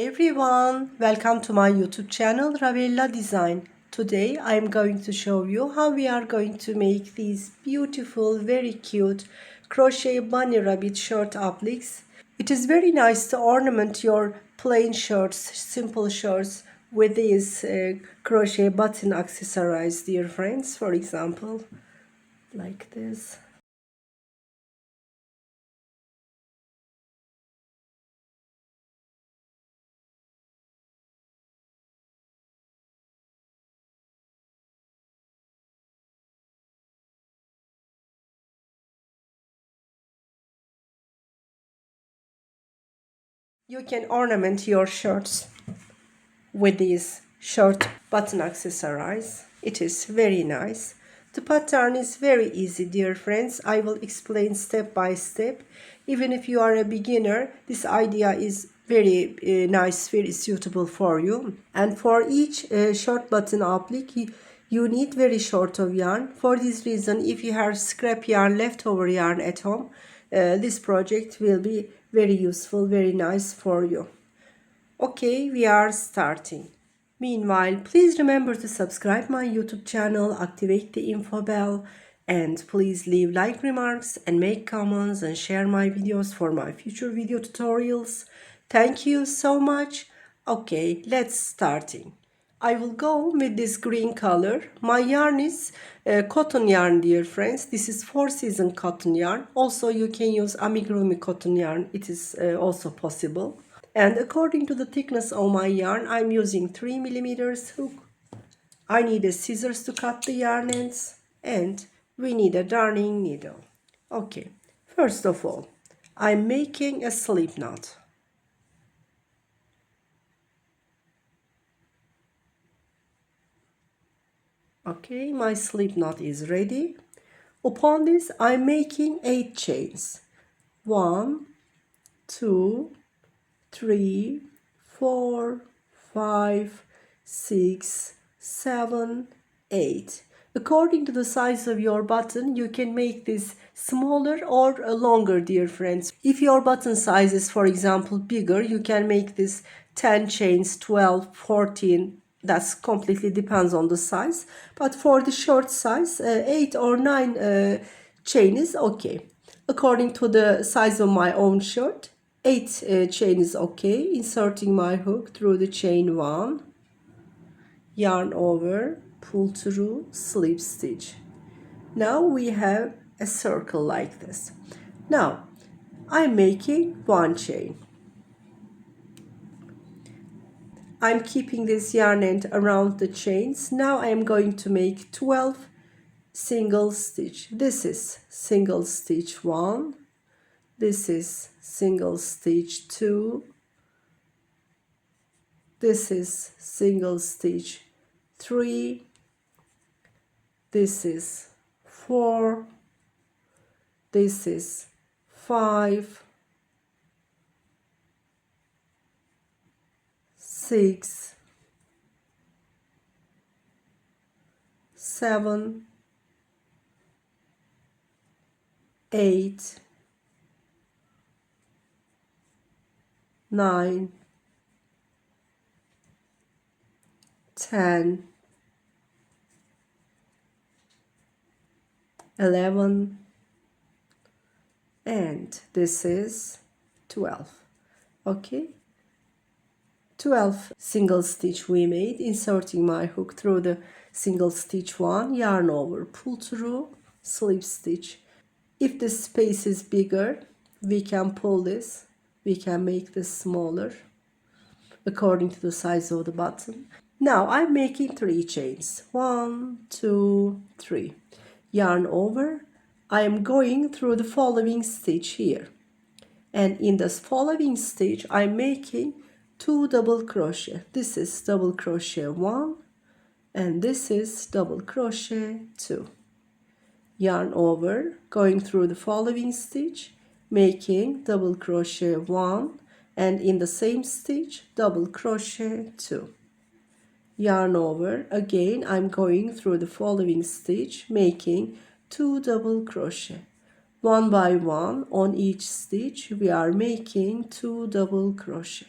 everyone, welcome to my YouTube channel Ravella Design. Today I am going to show you how we are going to make these beautiful, very cute crochet bunny rabbit shirt appliques. It is very nice to ornament your plain shirts, simple shirts with these crochet button accessories, dear friends, for example, like this. You can ornament your shirts with these short button accessories. It is very nice. The pattern is very easy, dear friends. I will explain step by step. Even if you are a beginner, this idea is very nice, very suitable for you. And for each short button applique, you need very short of yarn. For this reason, if you have scrap yarn, leftover yarn at home, this project will be very useful, very nice for you. Okay, we are starting. Meanwhile, please remember to subscribe my YouTube channel, activate the info bell, and please leave like remarks and make comments and share my videos for my future video tutorials. Thank you so much. Okay, let's starting. I will go with this green color. My yarn is cotton yarn, dear friends. This is 4-season cotton yarn. Also, you can use amigurumi cotton yarn. It is also possible. And according to the thickness of my yarn, I'm using 3mm hook. I need a scissors to cut the yarn ends, and we need a darning needle. Okay, first of all, I'm making a slip knot. Okay, my slip knot is ready. Upon this, I'm making 8 chains. 1, 2, 3, 4, 5, 6, 7, 8. According to the size of your button, you can make this smaller or longer, dear friends. If your button size is, for example, bigger, you can make this 10 chains, 12, 14. That's completely depends on the size. But for the short size, 8 or 9 chain is okay. According to the size of my own shirt, 8 chain is okay. Inserting my hook through the chain 1, yarn over, pull through, slip stitch. Now we have a circle like this. Now I'm making 1 chain. I'm keeping this yarn end around the chains. Now I am going to make 12 single stitch. This is single stitch 1. This is single stitch 2. This is single stitch 3. This is 4. This is 5. 6. 7. 8. 9. 10. 11. And this is 12. Okay, 12 single stitch we made. Inserting my hook through the single stitch 1, yarn over, pull through, slip stitch. If the space is bigger, we can pull this, we can make this smaller according to the size of the button. Now I'm making 3 chains. 1, 2, 3. Yarn over. I am going through the following stitch here. And in this following stitch, I'm making 2 double crochet. This is double crochet 1, and this is double crochet 2. Yarn over, going through the following stitch, making double crochet 1, and in the same stitch, double crochet 2. Yarn over, again I'm going through the following stitch, making 2 double crochet. One by one on each stitch we are making 2 double crochet.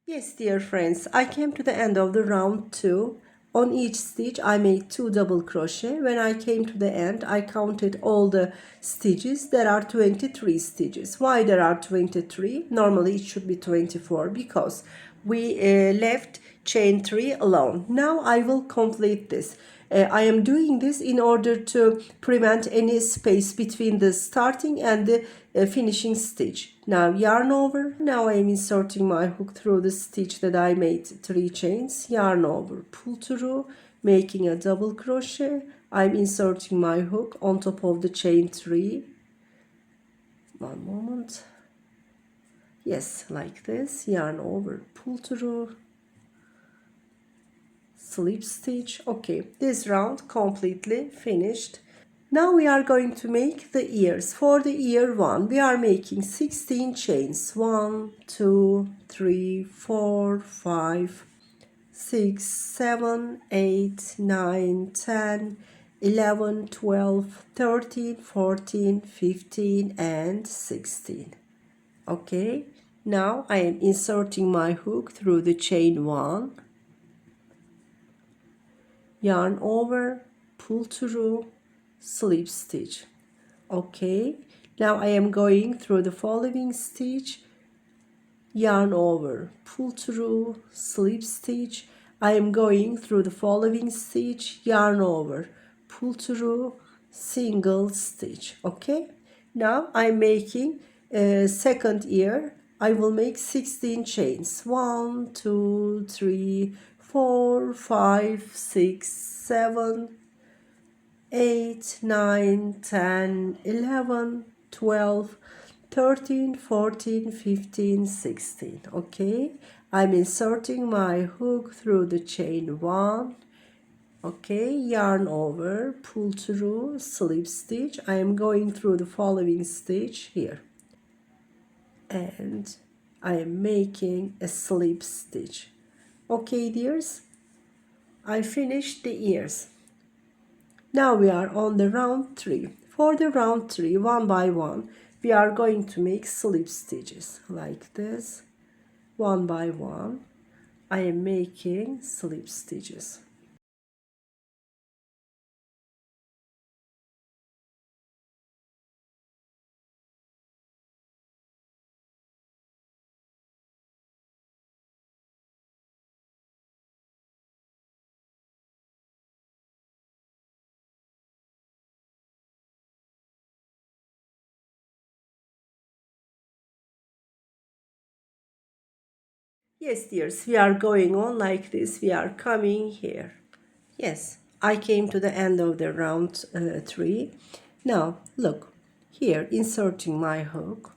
Yes, dear friends, I came to the end of the round 2. On each stitch I made 2 double crochet. When I came to the end, I counted all the stitches. There are 23 stitches. Why there are 23? Normally it should be 24 because we left chain 3 alone. Now I will complete this. I am doing this in order to prevent any space between the starting and the finishing stitch. Now yarn over. Now I am inserting my hook through the stitch that I made 3 chains. Yarn over, pull through, making a double crochet. I'm inserting my hook on top of the chain 3. One moment. Yes, like this. Yarn over, pull through, slip stitch. Okay, this round completely finished. Now we are going to make the ears. For the ear 1 we are making 16 chains. 1 2 3 4 5 6 7 8 9 10 11 12 13 14 15 and 16. Okay, now I am inserting my hook through the chain 1, yarn over, pull through, slip stitch. Okay, now I am going through the following stitch, yarn over, pull through, slip stitch. I am going through the following stitch, yarn over, pull through, single stitch. Okay, now I'm making a second ear. I will make 16 chains. 1 2 3 4 5 6 7 8 9 10 11 12 13 14 15 16. Okay, I'm inserting my hook through the chain 1. Okay, yarn over, pull through, slip stitch. I am going through the following stitch here and I am making a slip stitch. Okay dears, I finished the ears. Now we are on the round 3. For the round 3, one by one, we are going to make slip stitches like this. One by one, I am making slip stitches. Yes, dears, we are going on like this. We are coming here. Yes, I came to the end of the round 3. Now, look, here, inserting my hook.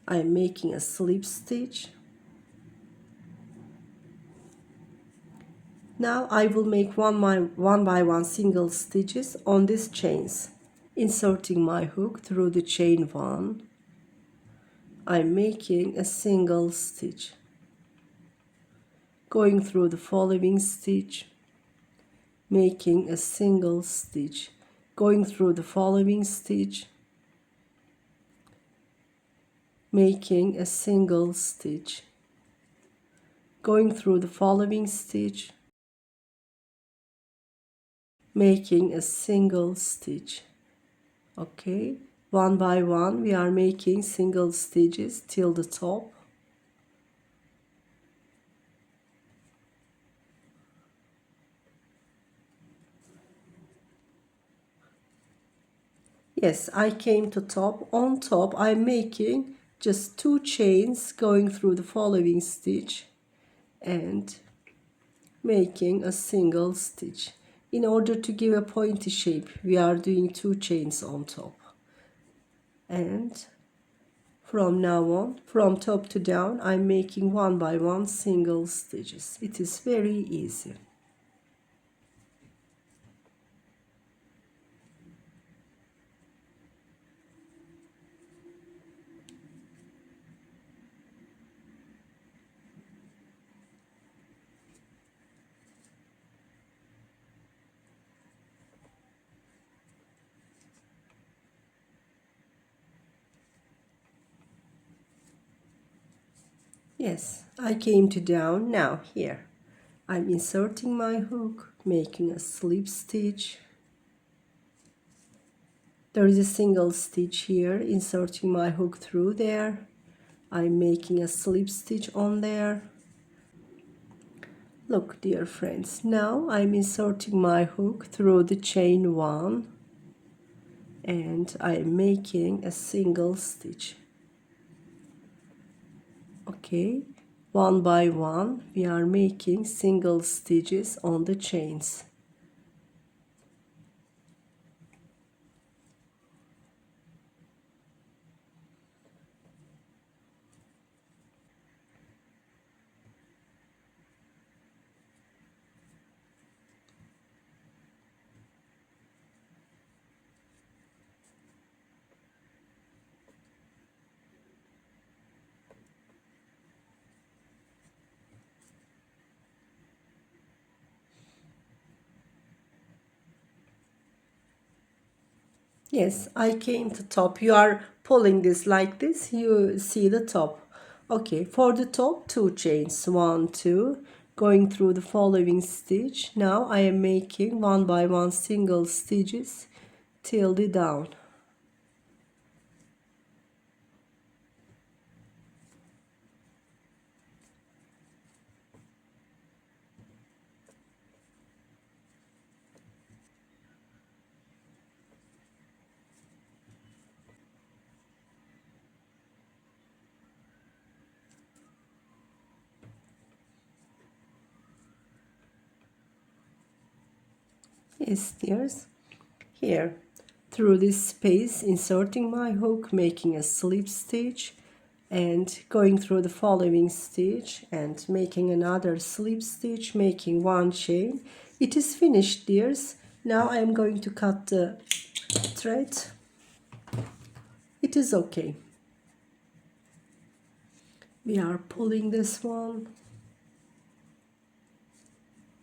I am making a slip stitch. Now I will make one by one single stitches on these chains. Inserting my hook through the chain 1. I'm making a single stitch. Going through the following stitch, making a single stitch. Going through the following stitch, making a single stitch. Going through the following stitch, making a single stitch. Okay, one by one we are making single stitches till the top. Yes, I came to top. On top I'm making just 2 chains going through the following stitch and making a single stitch. In order to give a pointy shape, we are doing 2 chains on top. And from now on, from top to down, I'm making one by one single stitches. It is very easy. Yes, I came to down. Now here I'm inserting my hook, making a slip stitch. There is a single stitch here, inserting my hook through there. I'm making a slip stitch on there. Look, dear friends, now I'm inserting my hook through the chain 1 and I'm making a single stitch. Okay, one by one we are making single stitches on the chains. Yes, I came to top. You are pulling this like this, you see the top. Okay, for the top, 2 chains, 1, 2, going through the following stitch. Now I am making one by one single stitches till the down. Yes, dears. Here, through this space, inserting my hook, making a slip stitch and going through the following stitch and making another slip stitch, making 1 chain. It is finished, dears. Now I am going to cut the thread. It is okay. We are pulling this one.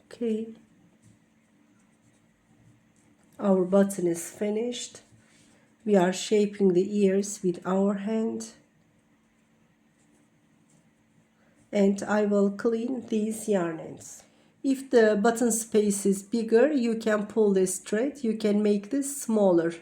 Okay. Our button is finished. We are shaping the ears with our hand. And I will clean these yarn ends. If the button space is bigger, you can pull this thread. You can make this smaller.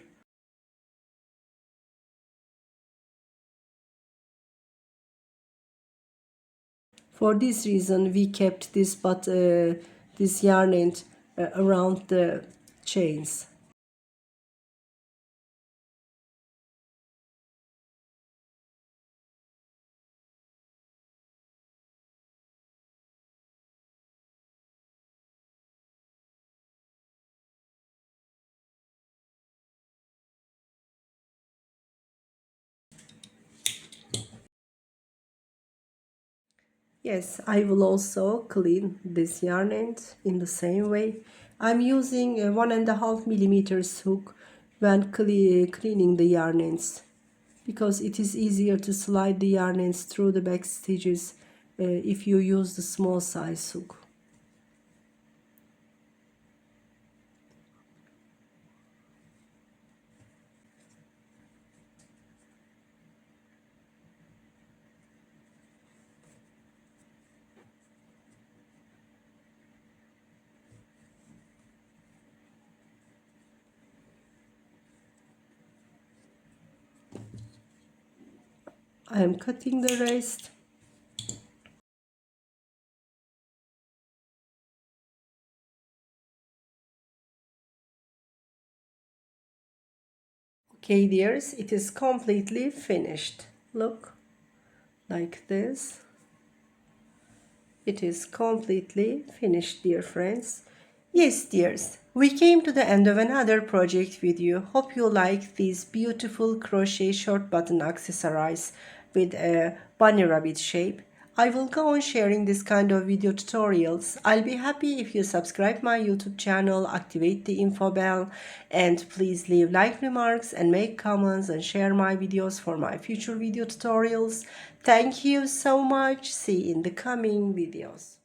For this reason, we kept this this yarn end around the chains. Yes, I will also clean this yarn end in the same way. I'm using a 1.5 millimeters hook when cleaning the yarn ends, because it is easier to slide the yarn ends through the back stitches if you use the small size hook. I am cutting the rest. Okay, dears, it is completely finished. Look, like this. It is completely finished, dear friends. Yes, dears, we came to the end of another project video. Hope you like these beautiful crochet short button accessories with a bunny rabbit shape. I will go on sharing this kind of video tutorials. I'll be happy if you subscribe my YouTube channel, activate the info bell, and please leave like remarks and make comments and share my videos for my future video tutorials. Thank you so much. See you in the coming videos.